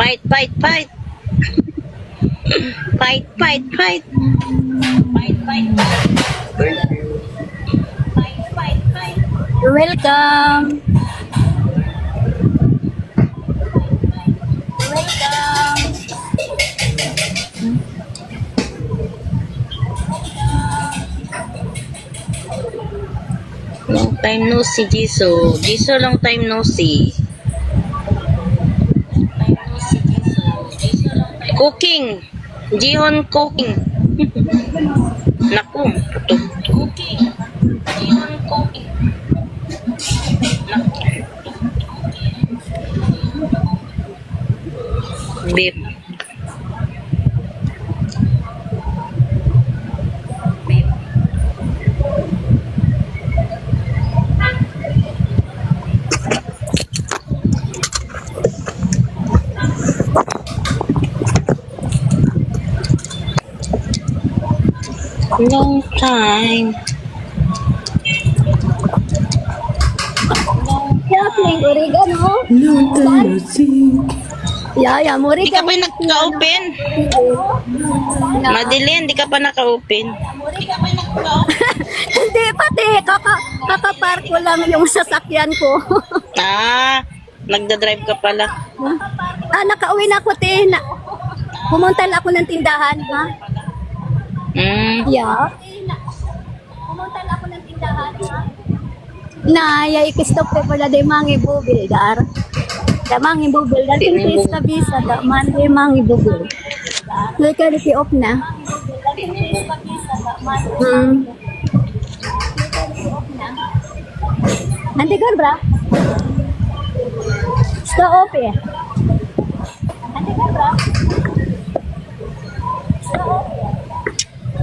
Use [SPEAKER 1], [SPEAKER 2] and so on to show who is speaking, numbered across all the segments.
[SPEAKER 1] Fight, fight, fight. Fight, fight, fight. Fight, fight, fight.
[SPEAKER 2] Thank you.
[SPEAKER 1] Fight, fight, fight.
[SPEAKER 3] You're welcome. You're welcome.
[SPEAKER 1] Long time no see, Jisoo. Jisoo, long time no see. Cooking. Jihon cooking. Naku. Cooking. Jihon cooking. Naku. Beef. Long time.
[SPEAKER 3] Yeah, playing oregano.
[SPEAKER 2] Long time no see.
[SPEAKER 3] Yeah, mo
[SPEAKER 1] Di ka
[SPEAKER 3] oregano.
[SPEAKER 1] pa naka-open. Madeline, di ka pa naka-open.
[SPEAKER 3] Hindi, pati kakapark ko lang yung sasakyan ko.
[SPEAKER 1] Nagda-drive ka pala.
[SPEAKER 3] Nakauwi na ako, te. Pumunta lang ako ng tindahan, ha? Yeah. Pumunta lang ako ng tindahan, ha? Yay ikistop ko pala de mangi bubil, dar. Da mangi bubil, dar. Tintis ka bisa, da man de mangi bubil. Loy ka di off na. Nanti kan, bra? Stop off ya? Nanti kan, bra? Stop off ya?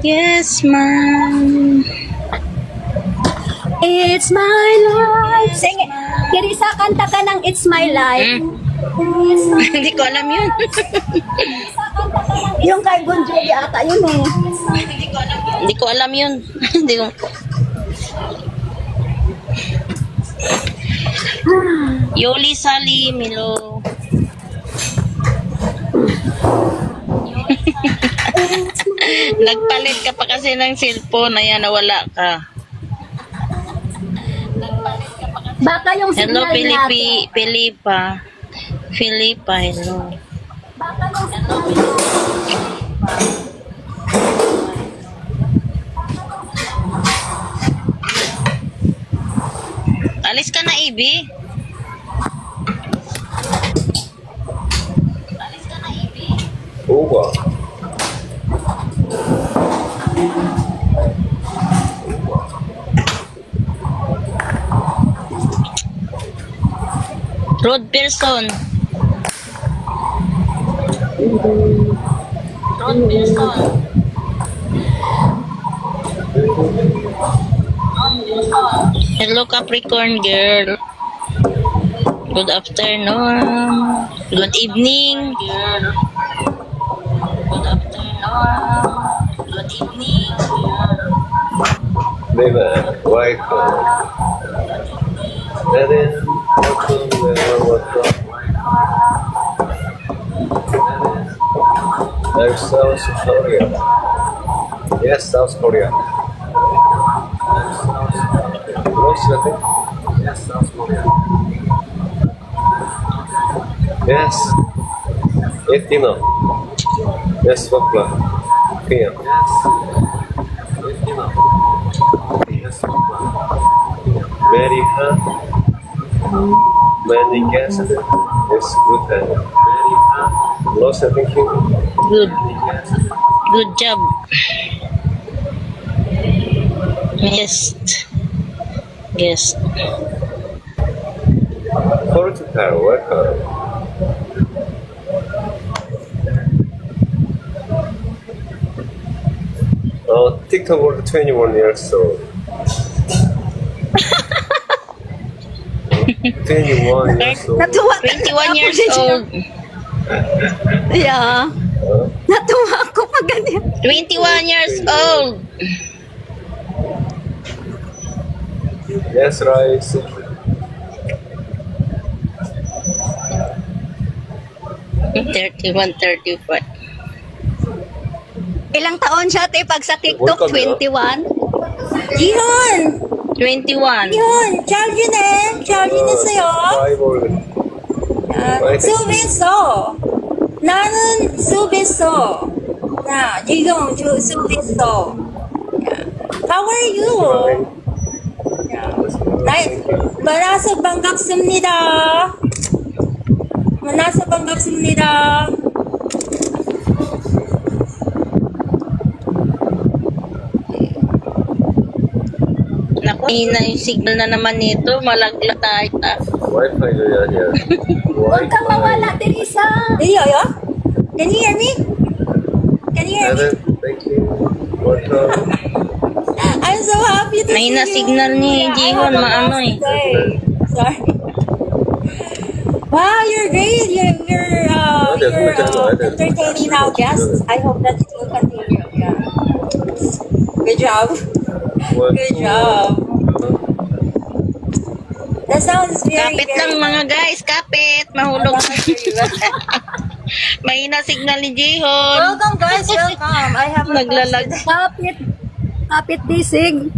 [SPEAKER 1] Yes, ma'am.
[SPEAKER 3] It's my life. Sing it. Kirisa, kanta ka ng It's My Life.
[SPEAKER 1] Hindi ko alam yun.
[SPEAKER 3] Yung kay Bon Jovi ata yun eh.
[SPEAKER 1] Hindi ko alam yun. Hindi ko. Yoli Sali Milo. Nagpalit ka pa kasi ng cellphone. Ayan, nawala ka.
[SPEAKER 3] Baka yung
[SPEAKER 1] Hello,
[SPEAKER 3] signal natin.
[SPEAKER 1] Filipa. Filipa, hello.
[SPEAKER 3] Baka yung signal.
[SPEAKER 1] Alis ka na, Ibi.
[SPEAKER 2] Over.
[SPEAKER 1] Road person. Road person. Hello, Capricorn girl. Good afternoon. Good evening. Good afternoon. Good evening.
[SPEAKER 2] Baby, white. And then, there's South Korea. Yes, South Korea. Close, I think. Yes, South Korea. Yes. Eat dinner. Yes, what plan? Here. Yes. Eat dinner. Yes, what plan? Very hard. Many guests. Yes, good time. Very hard. Lost, I think.
[SPEAKER 1] Good. Good job. Yes. Yes.
[SPEAKER 2] Portugal, welcome. Oh, TikTok world 21 years old. 21 years old.
[SPEAKER 3] Natuwa
[SPEAKER 1] 21 years old.
[SPEAKER 3] Yeah. Natuwa ako pag ganyan.
[SPEAKER 1] 21 years old.
[SPEAKER 2] Yes, rice.
[SPEAKER 1] 31, 35.
[SPEAKER 3] Ilang taon siya, te, pag sa TikTok?
[SPEAKER 2] Workout na?
[SPEAKER 3] 21?
[SPEAKER 4] 이현!
[SPEAKER 1] 21.
[SPEAKER 4] 이현! 잘 지내? 잘 지냈어요? 수업했어. 나는 수업했어. 나 지금 수업했어. How are you? 만나서 반갑습니다. 만나서 반갑습니다.
[SPEAKER 1] Naku, hina yung signal na naman nito. Malagla tayo.
[SPEAKER 2] Wi-Fi na yan yan.
[SPEAKER 3] Huwag kang mawala, Teresa.
[SPEAKER 4] 들려요? Can you hear me? Can you hear me?
[SPEAKER 2] Thank you. Welcome.
[SPEAKER 4] I'm so happy to
[SPEAKER 1] Mahina
[SPEAKER 4] see you.
[SPEAKER 1] signal ni Jihon,
[SPEAKER 4] I have a
[SPEAKER 1] maano eh.
[SPEAKER 4] nice day. Sorry. Wow, you're great. You're entertaining our guests. I hope that it will continue. Yeah. Good job. Good job. That sounds very,
[SPEAKER 1] Kapit lang mga guys, kapit. Mahulog. Mahina signal ni Jihon.
[SPEAKER 4] Welcome, guys. Welcome. I have a
[SPEAKER 1] Naglalag.
[SPEAKER 3] Kapit. Kapit disig.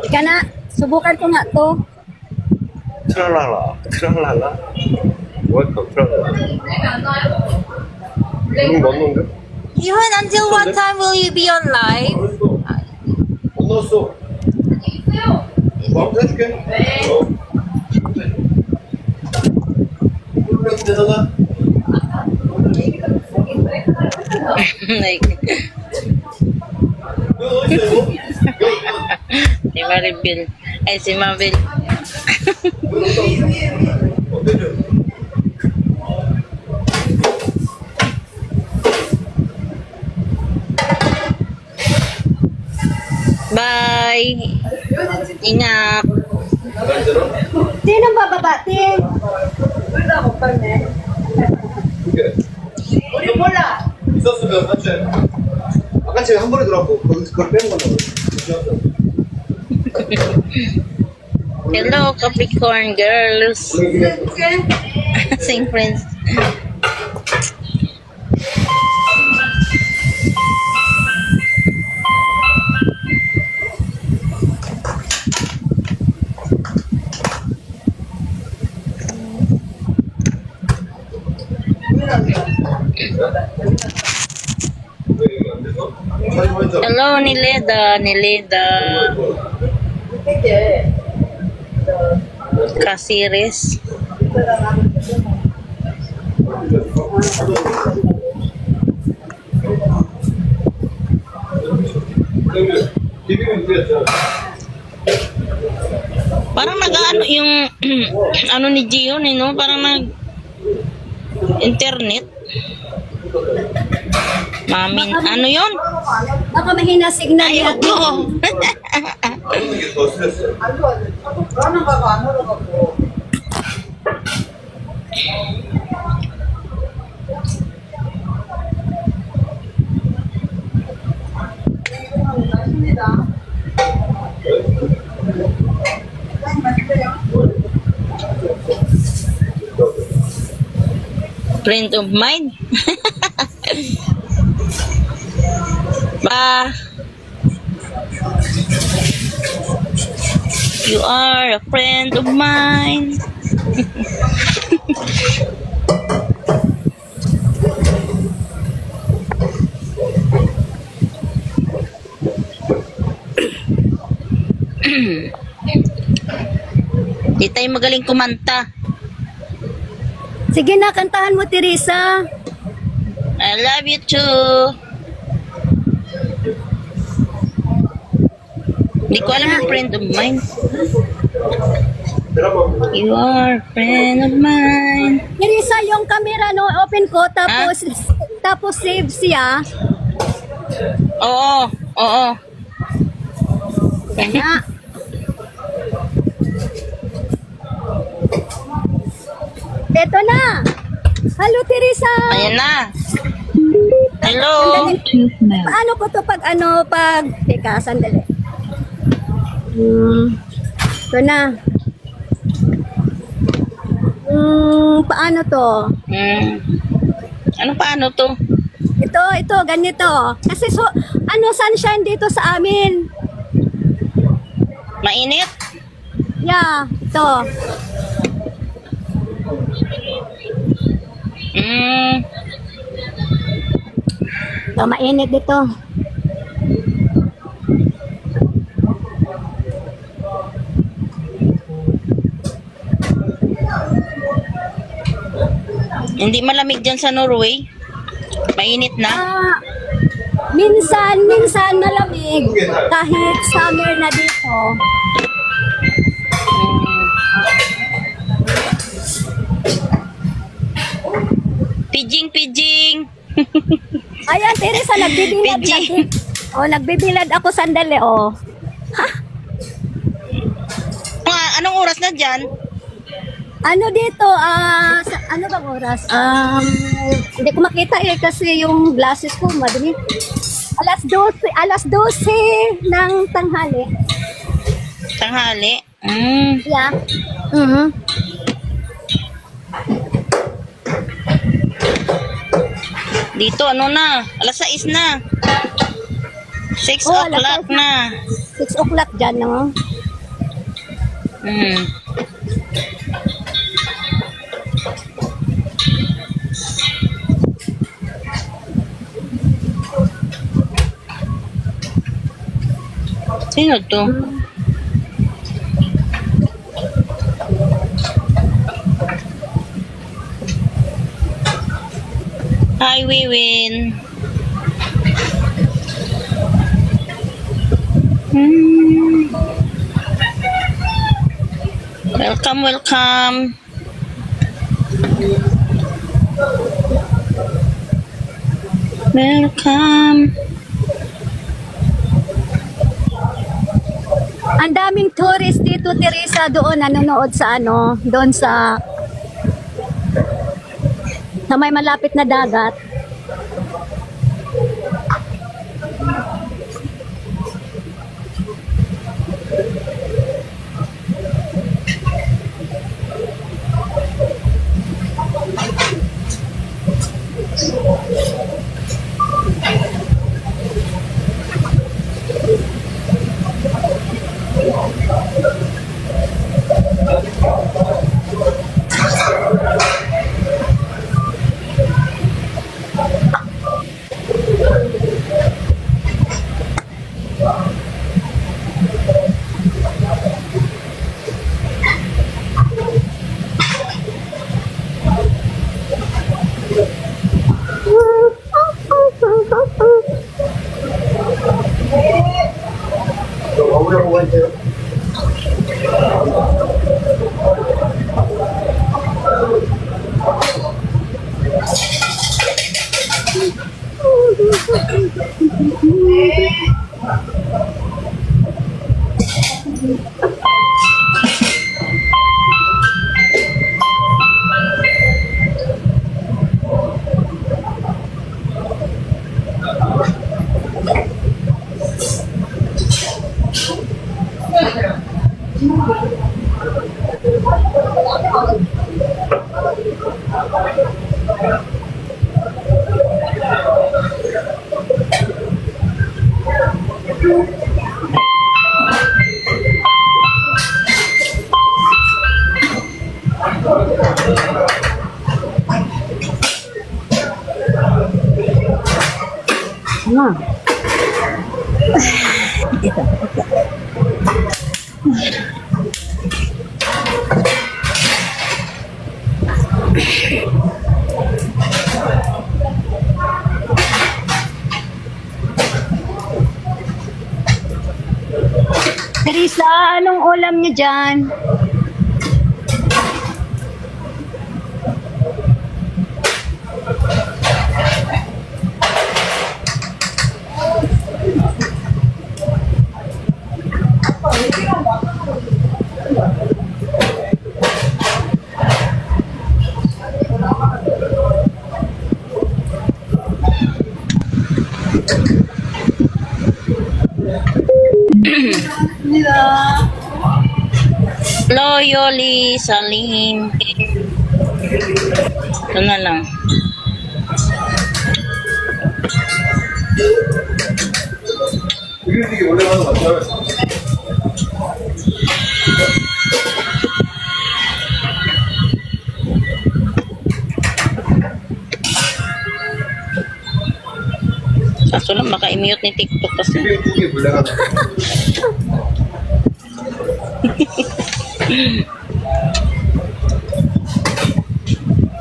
[SPEAKER 3] Ika na. Subukan ko nga to.
[SPEAKER 2] 트랄랄라. 트랄랄라. Welcome. 트랄랄라. 넣었는데?
[SPEAKER 4] Even until what time will you be on live?
[SPEAKER 2] 못 넣었어. 마음대로 해줄게. 대단하.
[SPEAKER 1] Like, si Maribel. Ay, si Mabel. Bye. Ingat.
[SPEAKER 3] Sino bababati?
[SPEAKER 2] 우리 몰라. 있었으면 같이. 아까 제가 한 번에 들어왔고 그걸 빼는 건데.
[SPEAKER 1] Hello, Capricorn girls. Same friends. Hello, Nileda. Kasiris. Parang nag-ano yung ano ni Gio, no? Parang nag-internet. Mamin, ano yun?
[SPEAKER 3] Baka mahina signal yan.
[SPEAKER 1] Ayoko.
[SPEAKER 2] 이게 더 스트레스. Friend of mine. You are a friend of mine. Di tayo magaling kumanta.
[SPEAKER 3] Sige na, kantahan mo, Teresa.
[SPEAKER 1] I love you too. Hindi ko alam yung friend of mine. You are a friend of mine.
[SPEAKER 3] Teresa, yung camera, no, open ko, tapos save siya.
[SPEAKER 1] Oo, oo.
[SPEAKER 3] Kaya. Eto na. Hello, Teresa.
[SPEAKER 1] Ayan na. Hello.
[SPEAKER 3] Paano ko to pag teka, sandali. Ito na. Paano to?
[SPEAKER 1] Ano paano to?
[SPEAKER 3] Ito, ganito. Kasi sunshine dito sa amin.
[SPEAKER 1] Mainit?
[SPEAKER 3] Yeah, ito. Ito, mainit dito.
[SPEAKER 1] Hindi malamig dyan sa Norway? Mainit na?
[SPEAKER 3] Minsan malamig. Kahit summer na dito.
[SPEAKER 1] Pidging.
[SPEAKER 3] Ayan, Teresa, nagbibilad.
[SPEAKER 1] Pidging.
[SPEAKER 3] Nagbibilad ako sandali,
[SPEAKER 1] Anong oras na dyan?
[SPEAKER 3] Ano dito, ano bang oras? Hindi ko makita kasi yung glasses ko madumi. Alas 12 ng tanghali.
[SPEAKER 1] Tanghali?
[SPEAKER 3] Yeah.
[SPEAKER 1] Dito, ano na? Alas 6 na. 6 o'clock na.
[SPEAKER 3] 6 o'clock dyan, no?
[SPEAKER 1] Sino to? Hi, Wiwin. Welcome.
[SPEAKER 3] Ang daming tourist dito, Teresa, doon nanonood sa doon sa may malapit na dagat. Teresa, anong ulam niyo dyan?
[SPEAKER 1] Loyoli Salim. Ito na lang.
[SPEAKER 2] 이게 원래 하는 거 같아요.
[SPEAKER 1] Kaso lang, baka i-mute ni TikTok kasi.
[SPEAKER 2] 이게 원래 하는 거.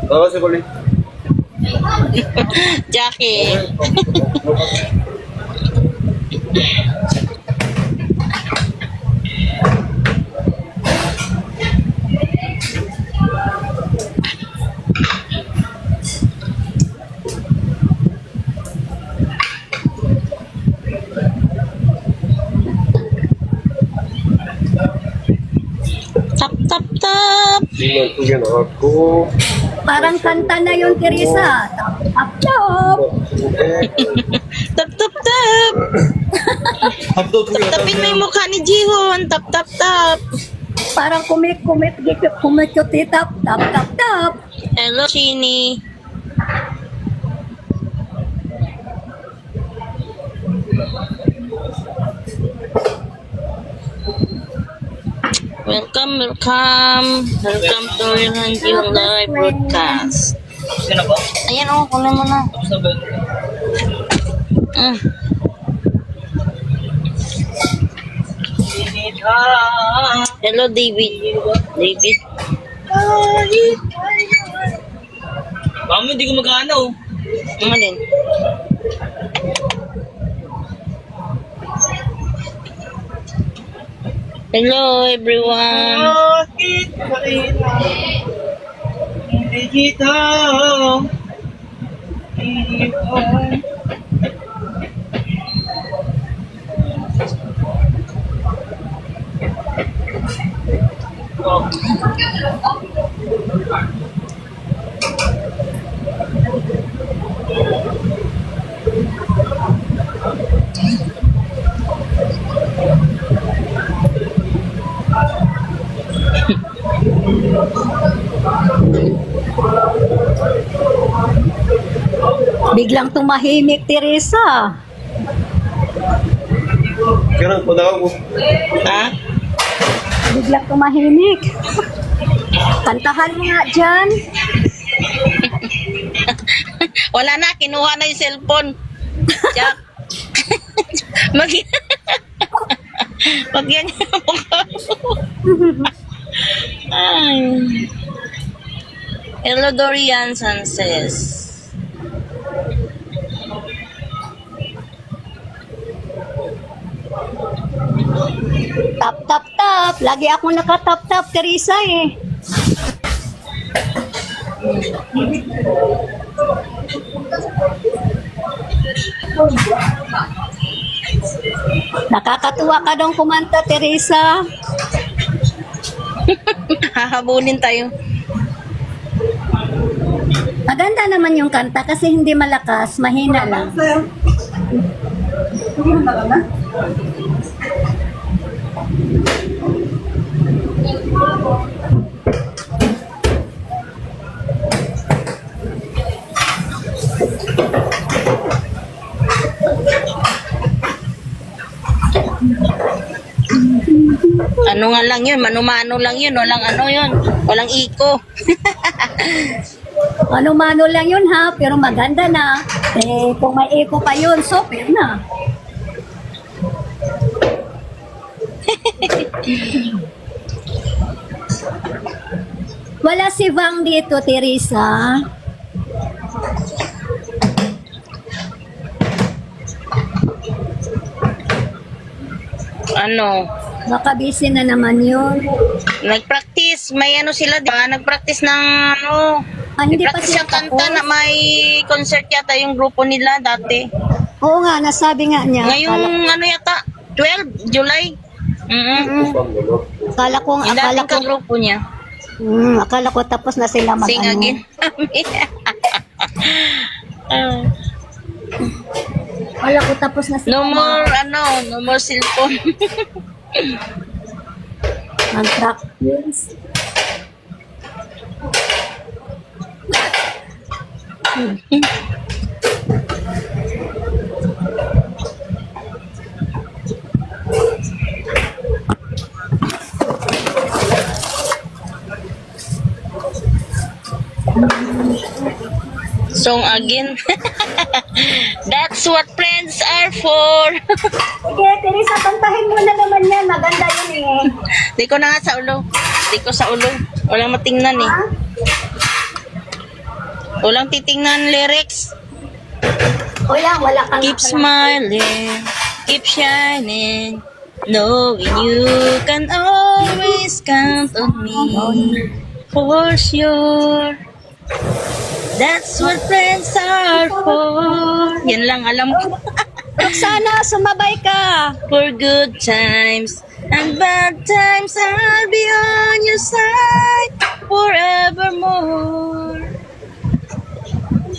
[SPEAKER 2] 나가세요 빨리.
[SPEAKER 1] Jackie. Tap, tap, tap.
[SPEAKER 2] 이만 2개 나왔고.
[SPEAKER 3] Parang kanta na yun, Teresa. Tap, tap.
[SPEAKER 1] Tap, tap, tap.
[SPEAKER 2] 밥도 2개
[SPEAKER 1] Tapin mo yung mukha ni Jihon. Tap, tap, tap.
[SPEAKER 3] Parang kumikut, tap, tap, tap, tap.
[SPEAKER 1] Hello, Chini. Welcome, welcome. Welcome to Real Jihon Live Broadcast. Ayan o, kunin mo na. Hello, David. David.
[SPEAKER 5] Mami, hindi ko magkano.
[SPEAKER 1] Ano din? Hello, everyone.
[SPEAKER 5] Bakit makita? Hindi kita.
[SPEAKER 3] Biglang tumahimik, Teresa.
[SPEAKER 2] 걔랑 더 나가고.
[SPEAKER 1] Ha?
[SPEAKER 3] Biglang tumahimik. Kantahan mo nga dyan.
[SPEAKER 1] Wala na, kinuha na yung cellphone. Jack. Mag... Magyan niya ang mukha mo. Ay. Hello, Dorian Sanchez.
[SPEAKER 3] Tap, tap, tap. Lagi akong nakatap, tap, Teresa eh. Nakakatuwa ka dong kumanta, Teresa.
[SPEAKER 1] Hahabulin tayo.
[SPEAKER 3] Maganda naman yung kanta kasi hindi malakas, mahina lang.
[SPEAKER 1] Ano nga lang yun, mano-mano lang yun, walang ano yun, walang iko.
[SPEAKER 3] Mano-mano lang yun ha, pero maganda na. Eh, kung may echo pa yun, super na. Wala si Vang dito, Teresa.
[SPEAKER 1] Ano?
[SPEAKER 3] Baka busy na naman yun.
[SPEAKER 1] Nag-practice, may ano sila, di ba? Nag-practice ng ano,
[SPEAKER 3] Hindi pa
[SPEAKER 1] practice
[SPEAKER 3] sila
[SPEAKER 1] yung kanta
[SPEAKER 3] tapos.
[SPEAKER 1] na may concert yata yung grupo nila dati.
[SPEAKER 3] Oo nga, nasabi nga niya.
[SPEAKER 1] Ngayong ano yata, 12 July.
[SPEAKER 3] Akala ko,
[SPEAKER 1] Yung
[SPEAKER 3] akala
[SPEAKER 1] dating
[SPEAKER 3] ko,
[SPEAKER 1] ka-grupo niya.
[SPEAKER 3] akala ko tapos na sila mag
[SPEAKER 1] Sing
[SPEAKER 3] ano.
[SPEAKER 1] again.
[SPEAKER 3] Akala ko tapos na sila
[SPEAKER 1] No more, ano, no more cellphone.
[SPEAKER 3] mag-practice.
[SPEAKER 1] Song again. That's what friends are for.
[SPEAKER 3] Sige, Teresa, kantahin mo na naman yan. Maganda yun eh.
[SPEAKER 1] Di ko na nga sa ulo. Di ko sa ulo. Walang matingnan eh.
[SPEAKER 3] Ha?
[SPEAKER 1] Walang titingnan lyrics.
[SPEAKER 3] Wala kang
[SPEAKER 1] Keep smiling. Keep shining. Knowing you can always count on me. For sure. That's what friends are for. Yan lang alam ko.
[SPEAKER 3] Roxana, sumabay ka.
[SPEAKER 1] For good times and bad times, I'll be on your side forevermore.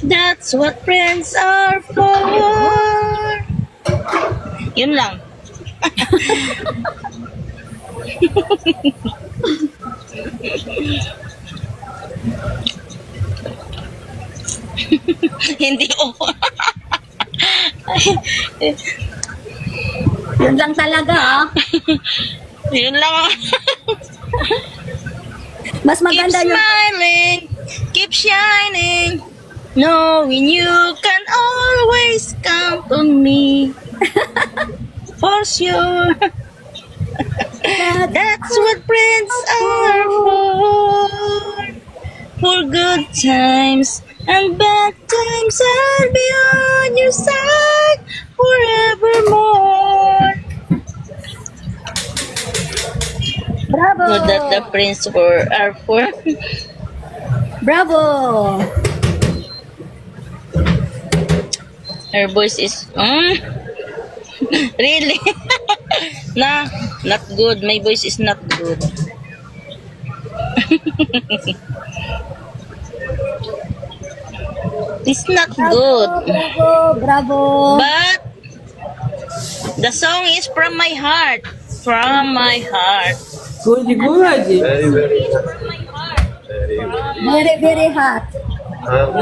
[SPEAKER 1] That's what friends are for. Yun lang. Hindi ako.
[SPEAKER 3] Yun lang talaga ah.
[SPEAKER 1] Yun lang.
[SPEAKER 3] Mas
[SPEAKER 1] Keep
[SPEAKER 3] maganda yung...
[SPEAKER 1] smiling, keep shining, knowing you can always count on me. For sure. That's what friends are for. For good times and bad times, I'll be on your side forevermore.
[SPEAKER 3] Bravo!
[SPEAKER 1] So that the friends are for.
[SPEAKER 3] Bravo!
[SPEAKER 1] Her voice is really? Nah, not good. My voice is not good. It's not good.
[SPEAKER 3] Bravo! Bravo!
[SPEAKER 1] But the song is from my heart. From my heart.
[SPEAKER 5] Good.
[SPEAKER 2] Very, very,
[SPEAKER 3] Very, very hot.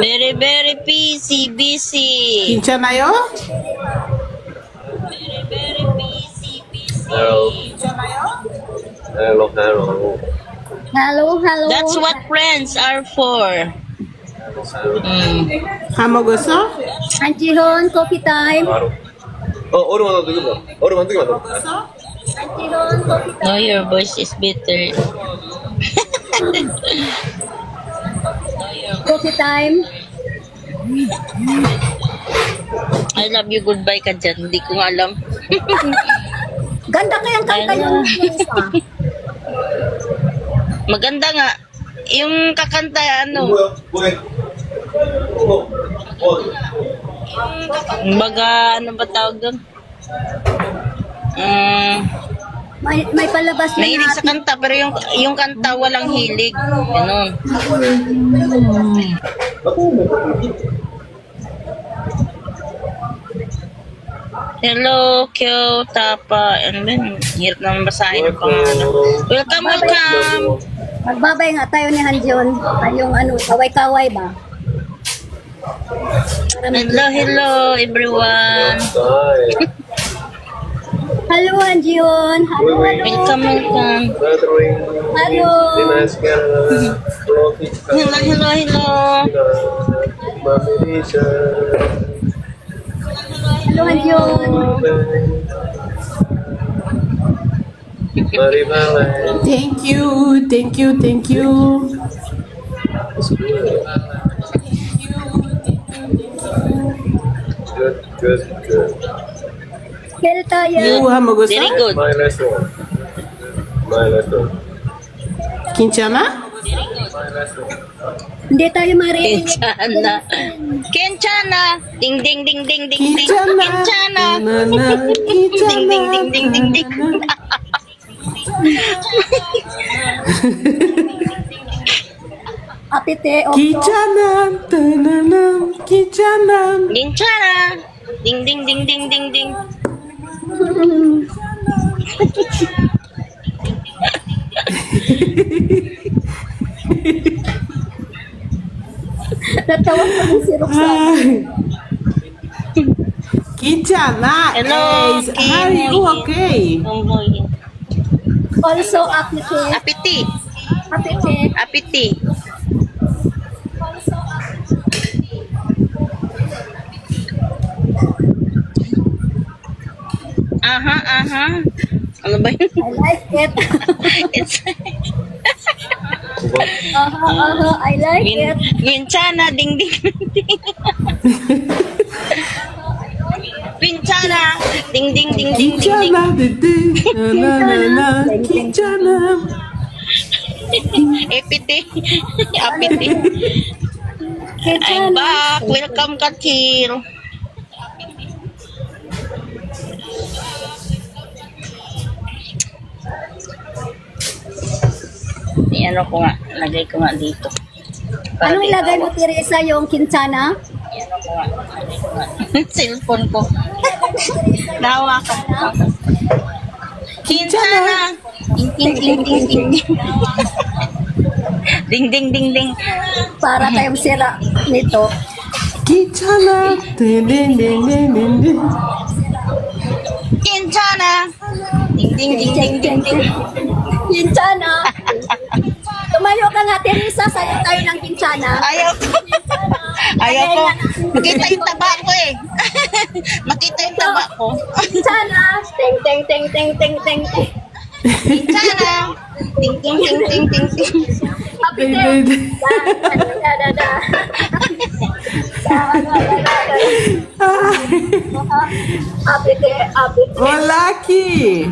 [SPEAKER 1] Very, very busy.
[SPEAKER 5] Kinchanayo?
[SPEAKER 1] Very, very busy.
[SPEAKER 2] Hello.
[SPEAKER 3] Hello, hello.
[SPEAKER 1] That's what friends are for.
[SPEAKER 5] Kamu gusto?
[SPEAKER 3] Auntie Hon, coffee time.
[SPEAKER 2] 얼음 하나 더 줘봐. 얼음 한 개만 더.
[SPEAKER 3] Auntie Hon, coffee time.
[SPEAKER 1] No, your voice is bitter.
[SPEAKER 3] Coffee time.
[SPEAKER 1] I love you, goodbye ka dyan. Hindi ko nga alam.
[SPEAKER 3] Ganda kayang kanta
[SPEAKER 1] Ayun.
[SPEAKER 3] yung Teresa.
[SPEAKER 1] Maganda nga. Yung kakanta, ano,
[SPEAKER 2] 뭐야?
[SPEAKER 1] baga, ano ba tawag doon?
[SPEAKER 3] May palabas na
[SPEAKER 1] Mahilig sa kanta, pero yung kanta walang hilig. Ganun. Hello, Kyo, Tapa, and then, hirap naman basahin ang pangalan. Welcome.
[SPEAKER 3] Magbabay nga tayo ni Hanjon. Yung ano, kaway-kaway ba?
[SPEAKER 1] Hello, everyone.
[SPEAKER 3] Hello, Hanjon. Hello.
[SPEAKER 1] Welcome.
[SPEAKER 3] Hello.
[SPEAKER 1] Hello.
[SPEAKER 3] Hello, Hanjon.
[SPEAKER 5] Thank you.
[SPEAKER 2] Good.
[SPEAKER 3] Kaya tayo.
[SPEAKER 5] Kamu gusto?
[SPEAKER 1] Very good.
[SPEAKER 2] My last one.
[SPEAKER 5] Kinchana?
[SPEAKER 3] Hindi tayo marinig.
[SPEAKER 1] Kenchana. Ding.
[SPEAKER 5] Kinchana.
[SPEAKER 1] Kenchana. Ding.
[SPEAKER 3] Apite, o.
[SPEAKER 5] Kichanan, tananam, kichanan.
[SPEAKER 1] Kenchana. Ding.
[SPEAKER 3] Tawag ko din si Roxanne.
[SPEAKER 5] Ay. Kichana
[SPEAKER 1] Hello,
[SPEAKER 5] is,
[SPEAKER 1] Kim.
[SPEAKER 5] are you okay?
[SPEAKER 3] Also, Apite.
[SPEAKER 1] Apiti.
[SPEAKER 3] Apite.
[SPEAKER 1] Apiti. Aha, aha. Ano ba yun?
[SPEAKER 3] I like it.
[SPEAKER 1] It's
[SPEAKER 3] I like it.
[SPEAKER 1] Winchana, ding ding ding. Winchana, ding ding ding ding ding ding.
[SPEAKER 5] Kichana, na na na, Kichana.
[SPEAKER 1] Epiti. Apiti. I'm back. Welcome, Katil. Ano ko nga, lagay ko nga dito. Para
[SPEAKER 3] Anong
[SPEAKER 1] di
[SPEAKER 3] ilagay mo,
[SPEAKER 1] hawak.
[SPEAKER 3] Teresa, yung kintsana?
[SPEAKER 1] Ano ko nga, lagay ko nga. Cellphone ko. Nahawakan ko. Kinsana! Ding ding ding ding ding ding. Ding ding ding ding.
[SPEAKER 3] Para tayong sira nito.
[SPEAKER 5] Kichana. Din, din, din, din, din, din.
[SPEAKER 1] Kinsana! Ding ding ding ding ding ding.
[SPEAKER 3] Kintsana! Tumayo ka nga, Teresa. Sayo tayo ng kintsana.
[SPEAKER 1] Ayaw ko. Ayaw ko. Makita yung taba ko eh. Makita yung taba ko.
[SPEAKER 3] Kintsana! Ting, ting, ting, ting, ting, ting.
[SPEAKER 1] Kinsana! Ding ding ding ding ding ding.
[SPEAKER 3] Apite.
[SPEAKER 5] Din, din, din.
[SPEAKER 3] Da, da, da. Da, da, da, da, da. Apite, apite.
[SPEAKER 5] Oh, lucky.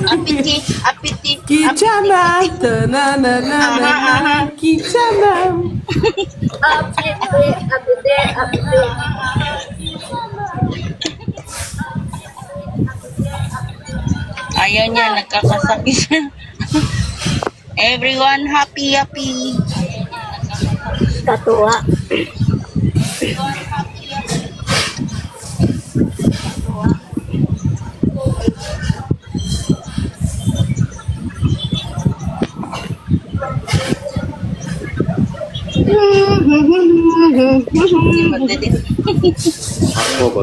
[SPEAKER 1] Apiti, apiti.
[SPEAKER 5] Kichana. Na na na na na. Kichana.
[SPEAKER 3] Apite, apite, apite.
[SPEAKER 1] Ayaw niya, nagkakasakit siya. Everyone happy, happy.
[SPEAKER 3] Katuwa.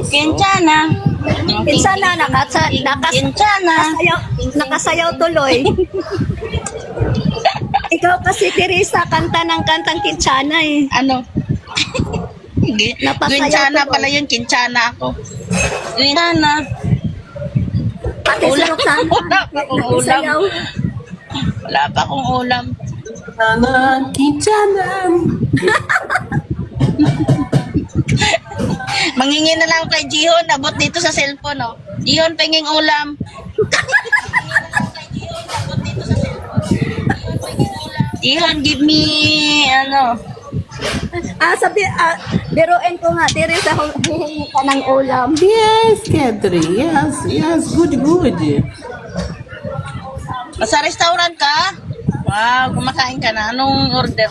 [SPEAKER 1] Kinsana.
[SPEAKER 3] Kintsana,
[SPEAKER 1] Kinsana.
[SPEAKER 3] nakasayaw tuloy. Ikaw kasi, Teresa, kanta ng kantang kintsana eh.
[SPEAKER 1] Ano?
[SPEAKER 3] Napasayaw
[SPEAKER 1] Kinsana
[SPEAKER 3] tuloy.
[SPEAKER 1] pala yun, kinsana ako. Kinsana.
[SPEAKER 3] Pati si
[SPEAKER 1] Ulam.
[SPEAKER 3] Roxanne.
[SPEAKER 1] Wala pa akong ulam.
[SPEAKER 3] Sayaw.
[SPEAKER 1] Wala pa akong ulam.
[SPEAKER 5] Kichana.
[SPEAKER 1] Mangingin na lang kay Jihon, abot dito sa cellphone, oh. Jihon, penging ulam. Jihon, give me, ano,
[SPEAKER 3] Biruin ko nga, Teresa, hihingi ka ng ulam.
[SPEAKER 5] Yes, Catherine. Yes, yes. Good, good.
[SPEAKER 1] sa restaurant ka? Wow, kumakain ka na. Anong order?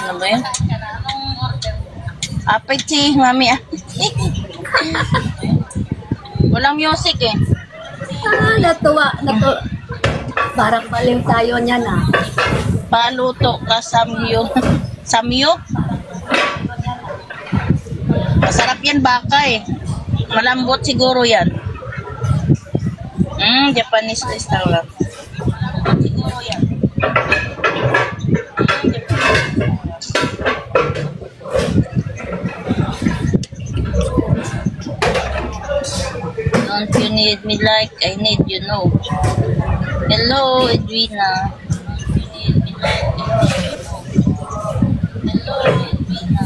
[SPEAKER 1] Ano ba yun? Apeti, mami. Walang music eh.
[SPEAKER 3] Natuwa. Parang baliw tayo niyan ah.
[SPEAKER 1] Paluto ka samyo. Samyo? Masarap yan baka eh. Malambot siguro yan. Japanese restaurant. Siguro yan. Don't you need me like I need you, no? Hello, Edwina. Hello, Edwina.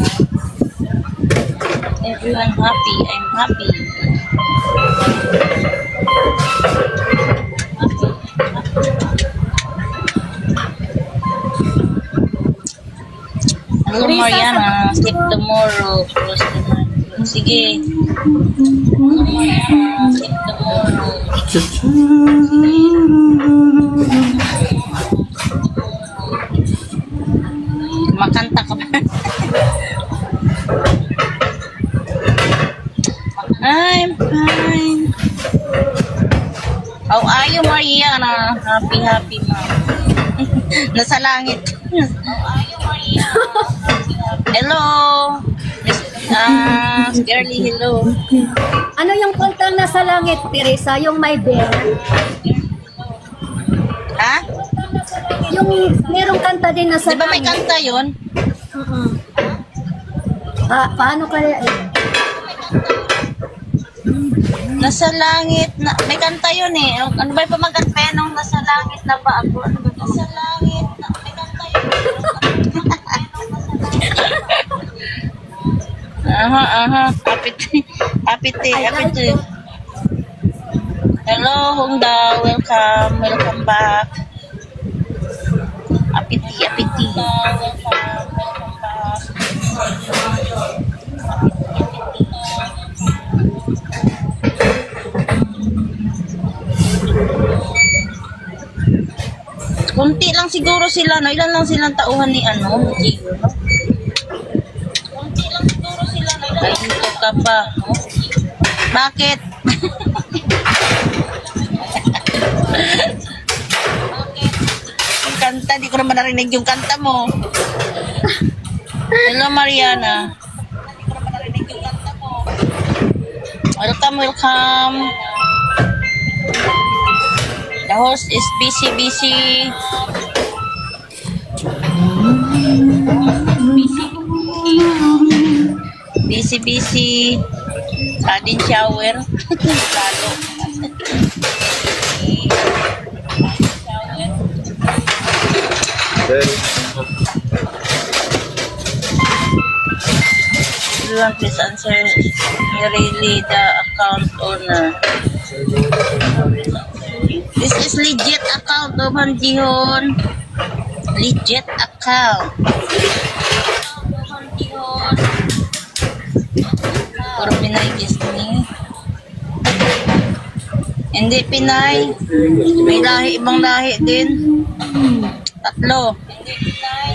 [SPEAKER 1] Everyone happy. I'm happy. Hello, Mariana. Sleep tomorrow. Close the night. Sige. Hello, Mariana. Sleep tomorrow. Makanta ka ba? I'm fine. How are you, Mariana? Happy, happy, mom. Nasa langit. Hello. Girly, hello.
[SPEAKER 3] Ano yung kantang nasa langit, Teresa? Yung may bell?
[SPEAKER 1] Ha?
[SPEAKER 3] Yung merong kanta din nasa
[SPEAKER 1] Di ba may
[SPEAKER 3] langit?
[SPEAKER 1] kanta yun?
[SPEAKER 3] Paano kaya?
[SPEAKER 1] Nasa langit na, may kanta yun eh. Ano ba yung pamagkanta yan nung nasa langit na ba ako? Ano ba? Nasa langit na, may kanta yun. Apiti. Hello, Hongda. Welcome back. Apiti. Welcome back. Kunti lang siguro sila, no? Ilan lang silang tauhan ni ano? Gio, no? Kunti lang siguro sila, no? Ay, dito ka pa. Bakit? Bakit? Yung kanta, di ko naman narinig yung kanta mo. Hello, Mariana. Di ko naman narinig yung kanta mo. Welcome. The host is busy. Busy. Sudden shower. Lalo. Everyone please answer. Really the account owner. This is legit account, Doman Jihon. Legit account. Puro Pinay Disney. Hindi Pinay. May lahi, ibang lahi din. Tatlo. Hindi Pinay.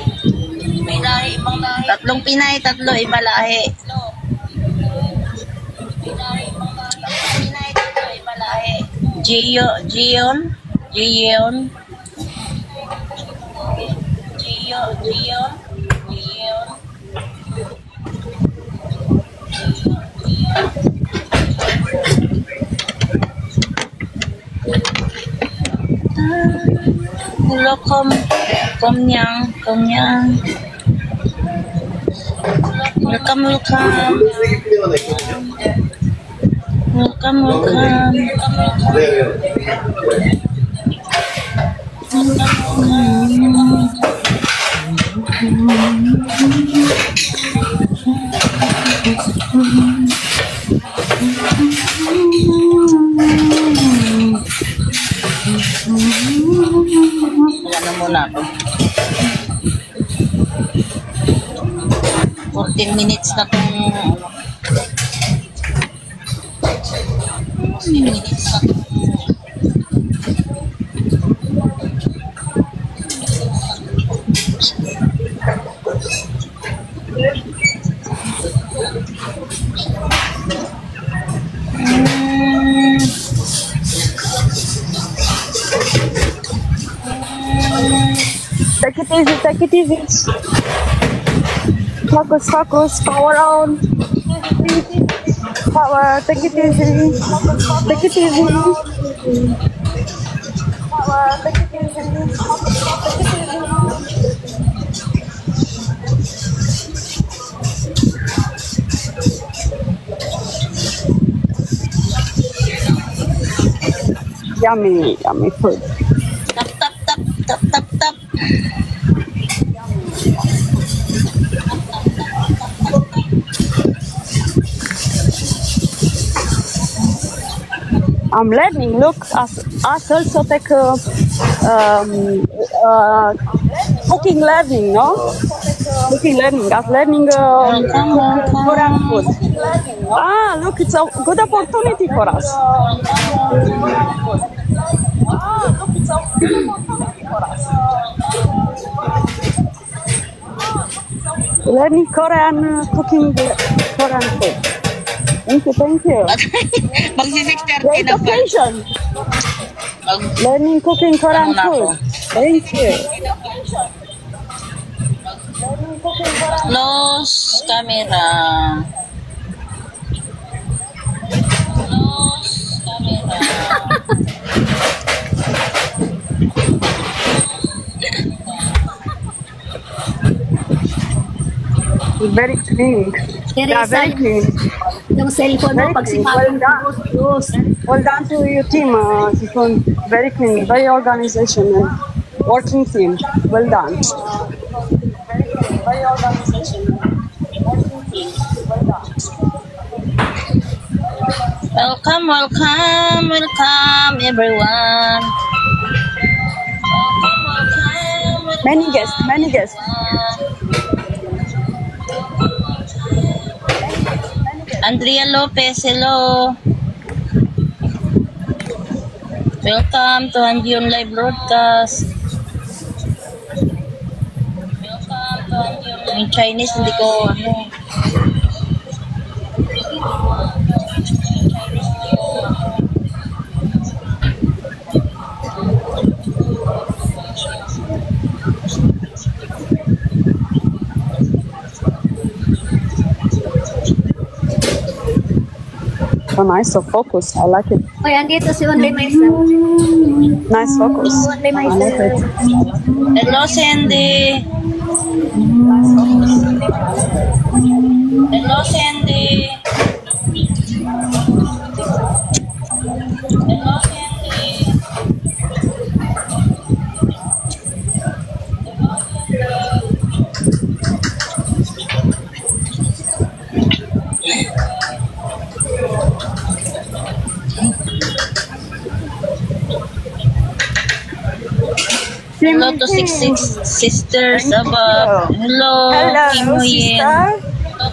[SPEAKER 1] May lahi, ibang lahi. Tatlong Pinay, tatlo iba lahi. Pinay, tatlo iba lahi. Gion. Hello, Komnyang. Welcome. Wala na muna ako. 14 minutes na kung 14 minutes na kung Take it easy. Focus, power on. Power, take it easy. Power, take it easy. Yummy food. Tap. I'm learning. Look, us also take cooking learning, no? Cooking learning. Us learning Korean food. Look, it's a good opportunity for us. Learning Korean cooking Korean food. Thank you. Great occasion. Learning cooking Korean food. Thank you. Close camera. Close camera.
[SPEAKER 5] Very clean. Yeah, very clean.
[SPEAKER 3] Yung cellphone mo, pag
[SPEAKER 5] Very
[SPEAKER 3] sinabi
[SPEAKER 5] well
[SPEAKER 3] mo, close.
[SPEAKER 5] Well done to your team, Sifon. Very clean, very organization and working team. Well done. Very organization. Working team. Well done.
[SPEAKER 1] Welcome, welcome, welcome everyone.
[SPEAKER 5] Many guests, many guests.
[SPEAKER 1] Andrea Lopez, hello. Welcome to Andion Live Broadcast. Welcome to Andion. Yung Chinese, hindi ko,
[SPEAKER 5] Oh, nice, so focus. I like it.
[SPEAKER 3] Oy, andito si Only Myself.
[SPEAKER 5] Nice focus.
[SPEAKER 3] Only
[SPEAKER 5] I like
[SPEAKER 3] Myself.
[SPEAKER 5] it.
[SPEAKER 1] hello Sandy. Hello Sandy. Hello Sandy. Hello to 66 sisters above. Hello, Kim
[SPEAKER 5] Hello,
[SPEAKER 1] Huyen.
[SPEAKER 5] sister.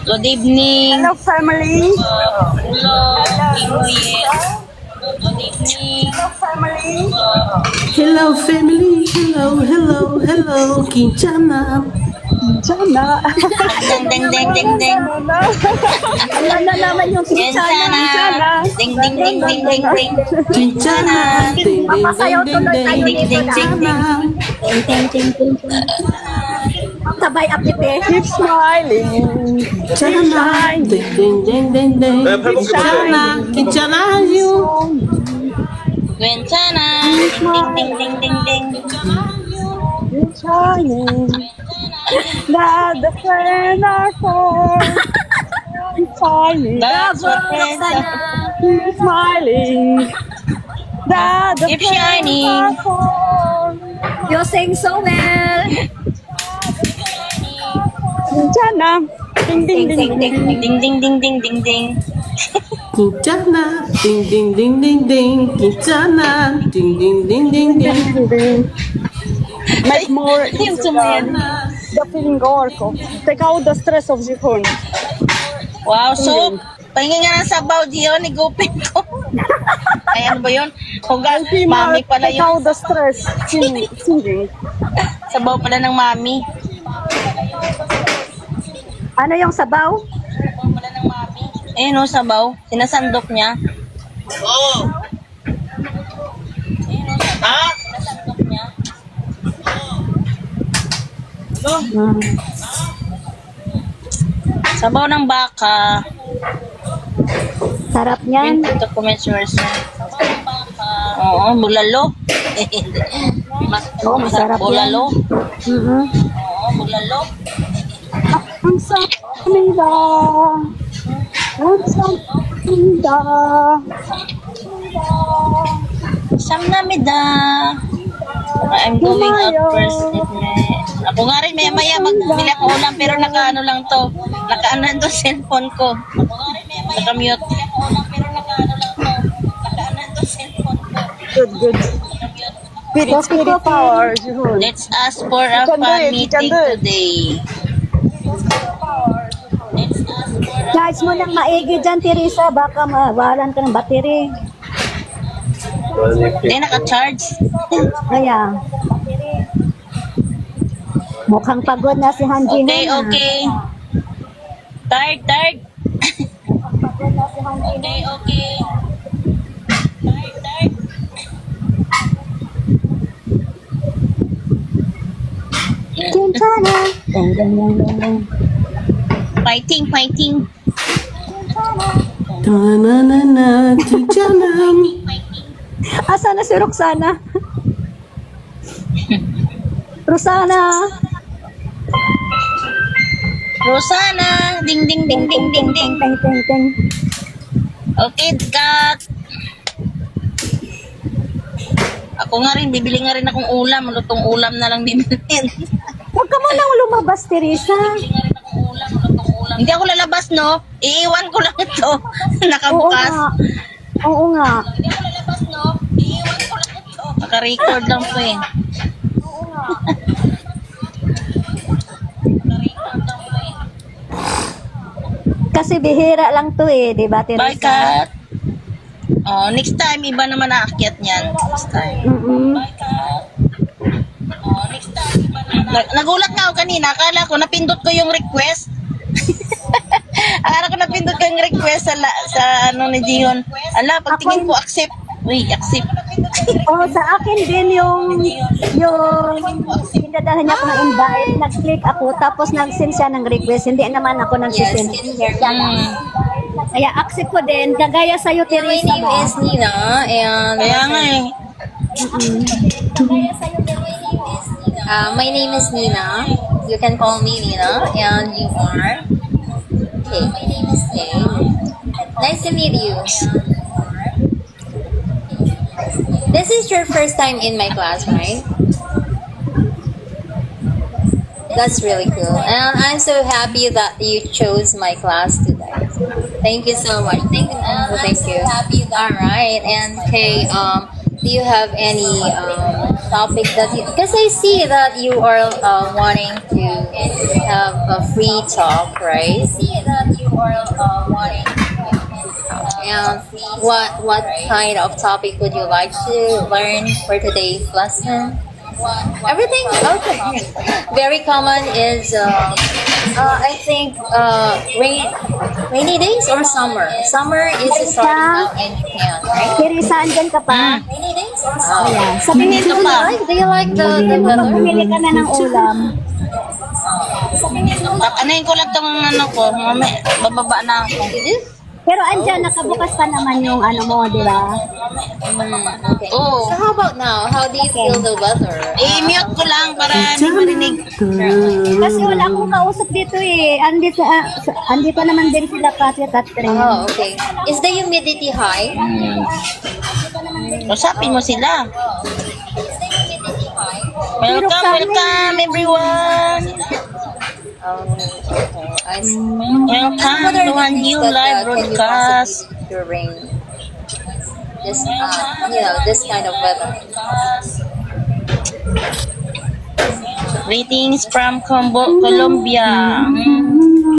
[SPEAKER 1] Good evening.
[SPEAKER 5] Hello, family.
[SPEAKER 1] Hello, Kim Huyen. Good evening.
[SPEAKER 5] Hello, family.
[SPEAKER 6] Hello family, hello, Kinchana.
[SPEAKER 5] Jana.
[SPEAKER 1] Ding, ding, ding, ding, ding.
[SPEAKER 3] Alam na naman yung
[SPEAKER 1] Yes, Sana. Ding, ding, ding, ding, ding, ding.
[SPEAKER 6] Kinchana, ding ding
[SPEAKER 3] Papasayaw
[SPEAKER 6] ding
[SPEAKER 3] tuloy
[SPEAKER 6] ding
[SPEAKER 3] tayo
[SPEAKER 6] ding.
[SPEAKER 3] dito
[SPEAKER 1] ding, ding,
[SPEAKER 3] na. Ting, ting, ting, ting, ting. Sabay apite.
[SPEAKER 5] Keep smiling.
[SPEAKER 6] Kinchana, ding ding ding ding ding. Kinchana, you.
[SPEAKER 1] Quintana. Ding, ding, ding, ding, ding.
[SPEAKER 5] Keep shining. That the friends are for. Keep shining.
[SPEAKER 1] That's what friends are.
[SPEAKER 5] Keep smiling. That the
[SPEAKER 1] Keep
[SPEAKER 5] friends
[SPEAKER 1] shining.
[SPEAKER 5] are for.
[SPEAKER 3] You sing so well.
[SPEAKER 5] Jana. Ding ding ding ding.
[SPEAKER 1] Ding, ding, ding, ding, ding, ding.
[SPEAKER 6] Kinchana, ding ding ding ding ding. Kinchana, ding ding ding ding ding.
[SPEAKER 5] Make more
[SPEAKER 1] Yung sumayan.
[SPEAKER 5] the feeling orko. Take out the stress of the phone.
[SPEAKER 1] Wow, so, pahingin nga ng sabaw diyo ni Gupit ko. Ay, ano ba yun? Huga, mami pala
[SPEAKER 5] Take
[SPEAKER 1] yun.
[SPEAKER 5] out the stress. Singing.
[SPEAKER 1] Sabaw pala ng mami.
[SPEAKER 3] Ano yung sabaw?
[SPEAKER 1] Sabaw pala ng mami. Ayun o, sabaw. Sinasandok niya. Oo. Ayun o, sabaw. Sinasandok niya. Sabaw ng baka.
[SPEAKER 3] Sarap niyan.
[SPEAKER 1] Ito comments version. Oo, bulalo.
[SPEAKER 3] Oo, masarap yan.
[SPEAKER 1] Bulalo.
[SPEAKER 3] Mhm.
[SPEAKER 1] Oo, bulalo.
[SPEAKER 5] Ang samida. Ang samida.
[SPEAKER 1] Samnamida. I'm going out first. Ako nga rin, maya magbili ako ulam pero naka-ano lang to. Naka-ano lang to cellphone ko. Ako nga rin, maya naka-mute. Bili ako ulam pero naka-ano lang to. Naka-ano lang to cellphone ko.
[SPEAKER 5] Good. Spirit power, Jihun.
[SPEAKER 1] Let's ask for a
[SPEAKER 5] You can do
[SPEAKER 1] fan
[SPEAKER 5] it, you can
[SPEAKER 1] meeting
[SPEAKER 5] do it.
[SPEAKER 1] today. Let's ask for a
[SPEAKER 3] Charge mo ng maigi dyan, Teresa. Baka mawalan ka ng battery.
[SPEAKER 1] Hindi, naka-charge.
[SPEAKER 3] Kaya. Mukhang pagod na si Hanji.
[SPEAKER 1] Okay. Tired. Okay. Tired.
[SPEAKER 3] Can Quintana. Ding, ding, ding, ding, ding.
[SPEAKER 1] Fighting, fighting.
[SPEAKER 6] Ta-na-na-na, Quintana.
[SPEAKER 3] Asa na si Roxana? Rosana.
[SPEAKER 1] Rosana, ding ding ding ding ding ding.
[SPEAKER 3] Ting, ting, ting.
[SPEAKER 1] Okay, cut. Ako nga rin, bibili nga rin akong ulam. Lutong ulam na lang bibilin.
[SPEAKER 3] Huwag ka mo nang lumabas, Teresa.
[SPEAKER 1] Hindi ako lalabas, no? Iiwan ko lang ito.
[SPEAKER 3] Oo
[SPEAKER 1] Nakabukas.
[SPEAKER 3] nga. Oo nga.
[SPEAKER 1] Hindi ako lalabas, no? Iiwan ko lang ito. Naka-record lang po eh.
[SPEAKER 3] Kasi bihira lang to eh, di ba, Teresa?
[SPEAKER 1] Bye, cut. Oh, next time, iba naman aakyat niyan. Next time.
[SPEAKER 3] Mm-mm.
[SPEAKER 1] Oh, next time, iba naman nagulat nga ako kanina. Akala ko, napindot ko yung request. Akala ko napindot ko yung request sa ano ni Dion. Ala, pagtingin ko, accept. Uy, accept.
[SPEAKER 3] Oh, sa akin din yung pinadala niya ako ng invite, nag-click ako, tapos nag-send siya ng request. Hindi naman ako nag-send. Kaya accept ko din, kagaya sa'yo,
[SPEAKER 4] Yeah, my
[SPEAKER 3] Teresa
[SPEAKER 4] name
[SPEAKER 3] ba?
[SPEAKER 4] is Nina, and
[SPEAKER 1] Kaya nga eh.
[SPEAKER 4] my name is Nina. You can call me Nina, and you are Kay. My name is Kay. Nice to meet you. This is your first time in my class, right? That's really cool. And I'm so happy that you chose my class today. Thank you so much. Thank you. Thank you. All right. And Kay, do you have any topic that you? Because I see that you are wanting to have a free talk, right? I see that you are wanting to and what kind of topic would you like to learn for today's lesson? Everything okay. Very common is I think rainy days or summer. Summer is starting now in Japan, right?
[SPEAKER 3] Teresa, andyan ka pa?
[SPEAKER 4] Rainy days or
[SPEAKER 3] Oh,
[SPEAKER 4] summer.
[SPEAKER 3] yeah. Sabihin
[SPEAKER 1] Dito
[SPEAKER 3] mo
[SPEAKER 1] pa.
[SPEAKER 4] Do you like the weather?
[SPEAKER 3] Bumili ka na ng ulam.
[SPEAKER 1] Anayin ko lang itong ano ko. Mamaya, bababa na ako.
[SPEAKER 3] Pero andyan, nakabukas pa naman yung ano mo, di ba?
[SPEAKER 4] Okay.
[SPEAKER 1] Oo.
[SPEAKER 4] So how about now? How do you feel the weather?
[SPEAKER 1] I-mute ko lang para hindi marinig.
[SPEAKER 3] Kasi wala akong kausap dito eh. Andito naman din sila Katya Catherine.
[SPEAKER 4] Oh, okay. Is the humidity high?
[SPEAKER 1] Usapin mo sila. Welcome, welcome everyone.
[SPEAKER 4] Okay. I see.
[SPEAKER 1] Welcome to a new live broadcast.
[SPEAKER 4] During this, this kind of weather.
[SPEAKER 1] Greetings from Colombia.